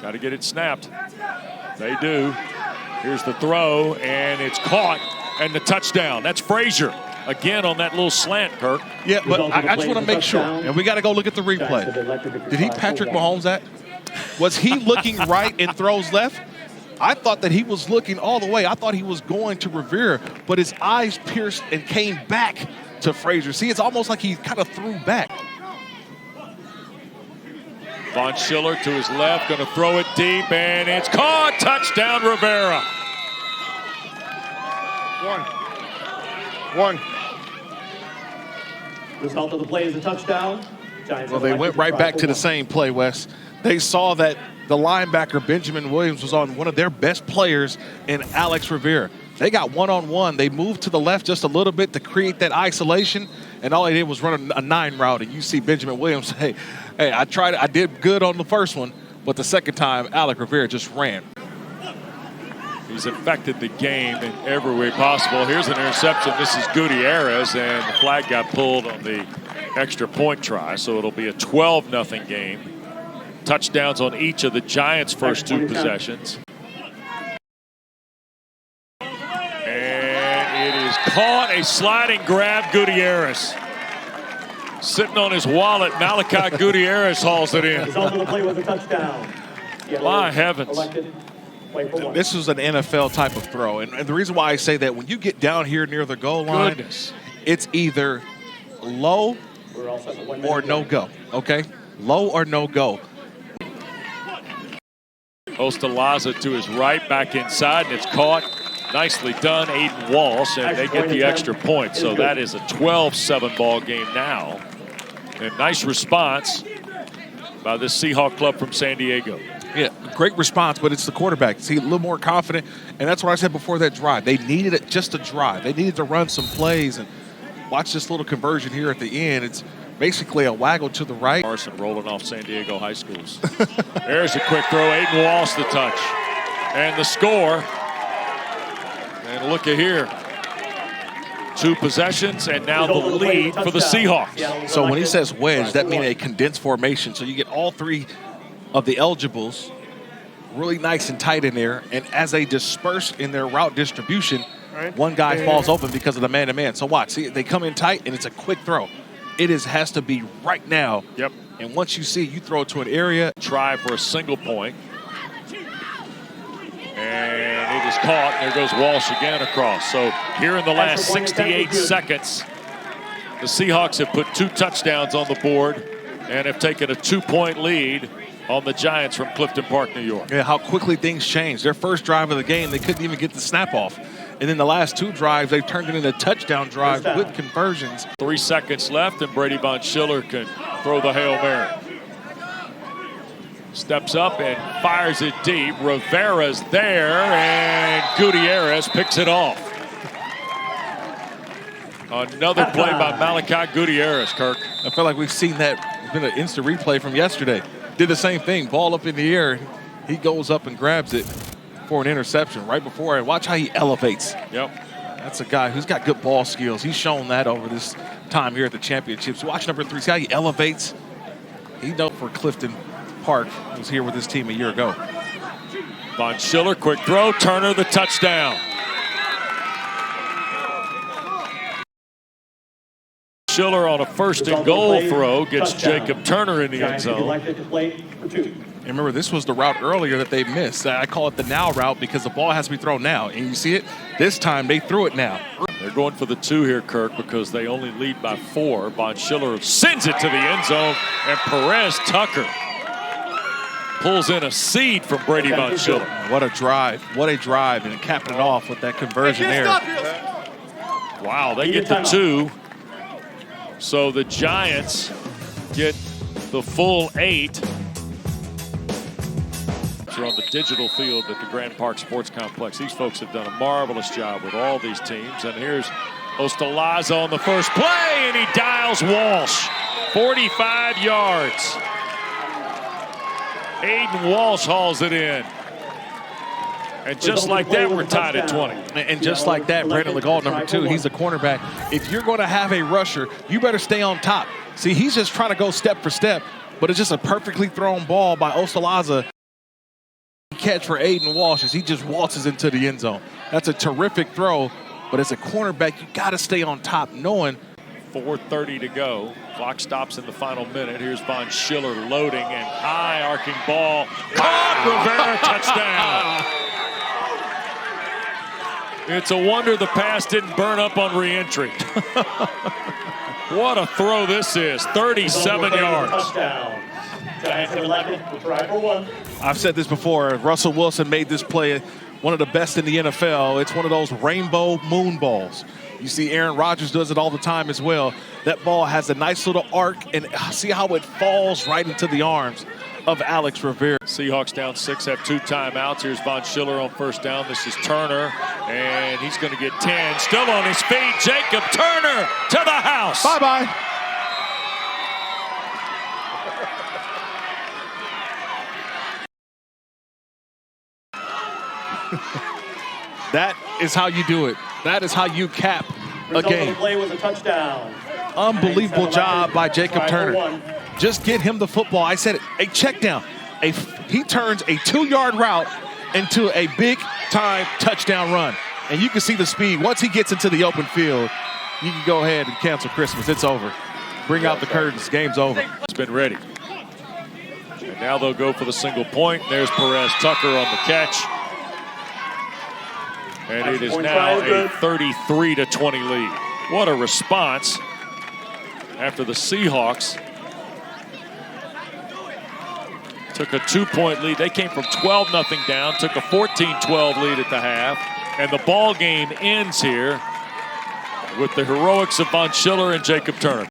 Got to get it snapped. They do. Here's the throw, and it's caught, and the touchdown. That's Frazier. Again on that little slant, Kirk. Yeah, but I just want to make sure, and we got to go look at the replay. Did he Patrick Mahomes that? Was he looking right and throws left? I thought that he was looking all the way. I thought he was going to Rivera, but his eyes pierced and came back to Frazier. See, it's almost like he kind of threw back. Von Schiller to his left, going to throw it deep, and it's caught. Touchdown, Rivera. One. Result of the play is a touchdown. Giants well, they went right back to the same play, Wes. They saw that the linebacker, Benjamin Williams, was on one of their best players in Alex Rivera. They got one-on-one. They moved to the left just a little bit to create that isolation, and all they did was run a 9 route. And you see Benjamin Williams, hey, I tried it. I did good on the first one, but the second time, Alex Rivera just ran. He's affected the game in every way possible. Here's an interception. This is Gutierrez, and the flag got pulled on the extra point try, so it'll be a 12-0 game. Touchdowns on each of the Giants' first 2 possessions. And it is caught, a sliding grab, Gutierrez. Sitting on his wallet, Malachi Gutierrez hauls it in. The play was a touchdown. My heavens. This was an NFL type of throw. And the reason why I say that, when you get down here near the goal line, it's either low or no go, okay? Low or no go. Ostalaza to his right, back inside, and it's caught. Nicely done, Aiden Walsh, and they get the extra point. So that is a 12-7 ball game now. And nice response by this Seahawk club from San Diego. Yeah, great response, but it's the quarterback. See, a little more confident, and that's what I said before that drive. They needed it just a drive. They needed to run some plays, and watch this little conversion here at the end. It's basically a waggle to the right. Carson rolling off San Diego high schools. There's a quick throw. Aiden Walsh the touch. And the score. And look at here. 2 possessions, and now the lead for the Seahawks. So when he says wedge, that means a condensed formation. So you get all 3 of the eligibles really nice and tight in there, and as they disperse in their route distribution, one guy falls open because of the man-to-man. So watch, see, they come in tight, and it's a quick throw. It has to be right now. Yep. And once you see, you throw it to an area. Try for a single point. And it is caught. There goes Walsh again across. So here in the last 68 seconds, the Seahawks have put 2 touchdowns on the board and have taken a 2-point lead on the Giants from Clifton Park, New York. Yeah, how quickly things change. Their first drive of the game, they couldn't even get the snap off. And then the last 2 drives, they've turned it into touchdown drives with conversions. 3 seconds left, and Brady Von Schiller can throw the Hail Mary. Steps up and fires it deep. Rivera's there, and Gutierrez picks it off. Another play by Malachi Gutierrez, Kirk. I feel like we've seen that. It's been an instant replay from yesterday. Did the same thing, ball up in the air. He goes up and grabs it for an interception right before, and watch how he elevates. Yep. That's a guy who's got good ball skills. He's shown that over this time here at the championships. Watch number 3, see how he elevates. He knows for Clifton Park, who was here with his team a year ago. Von Schiller, quick throw, Turner the touchdown. Schiller on a 1st and goal throw gets Jacob Turner in the end zone. And remember, this was the route earlier that they missed. I call it the now route because the ball has to be thrown now. And you see it? This time they threw it now. They're going for the 2 here, Kirk, because they only lead by 4. Von Schiller sends it to the end zone, and Perez Tucker pulls in a seed from Brady Von Schiller. What a drive. What a drive. And capping it off with that conversion there. Wow, they get the 2. So the Giants get the full 8. We're on the digital field at the Grand Park Sports Complex. These folks have done a marvelous job with all these teams. And here's Ostalaza on the first play, and he dials Walsh. 45 yards. Aiden Walsh hauls it in. And just like that, we're tied at 20. And just like that, Brandon Legault, number 2, he's a cornerback. If you're going to have a rusher, you better stay on top. See, he's just trying to go step for step, but it's just a perfectly thrown ball by Ostalaza. catch for Aiden Walsh as he just waltzes into the end zone. That's a terrific throw, but as a cornerback, you got to stay on top knowing 4:30 to go. Clock stops in the final minute. Here's Von Schiller loading and high arcing ball. Caught! Rivera touchdown. It's a wonder the pass didn't burn up on re-entry. What a throw this is. 37 yards. Touchdown. Giants have elected to try for one. I've said this before. Russell Wilson made this play one of the best in the NFL. It's one of those rainbow moon balls. You see Aaron Rodgers does it all the time as well. That ball has a nice little arc, and see how it falls right into the arms of Alex Rivera. Seahawks down 6, have 2 timeouts. Here's Von Schiller on first down. This is Turner, and he's going to get 10. Still on his feet, Jacob Turner to the house. Bye-bye. That is how you do it. That is how you cap a Result of game. the play was a touchdown. Unbelievable Giants have job by elected to Jacob try for Turner. one. Just get him the football. I said it. A check down. He turns a 2-yard route into a big-time touchdown run. And you can see the speed. Once he gets into the open field, you can go ahead and cancel Christmas. It's over. Bring out the curtains. Game's over. It's been ready. And now they'll go for the single point. There's Perez Tucker on the catch. And it is now a 33-20 lead. What a response after the Seahawks took a 2-point lead. They came from 12-0 down, took a 14-12 lead at the half, and the ball game ends here with the heroics of Von Schiller and Jacob Turner.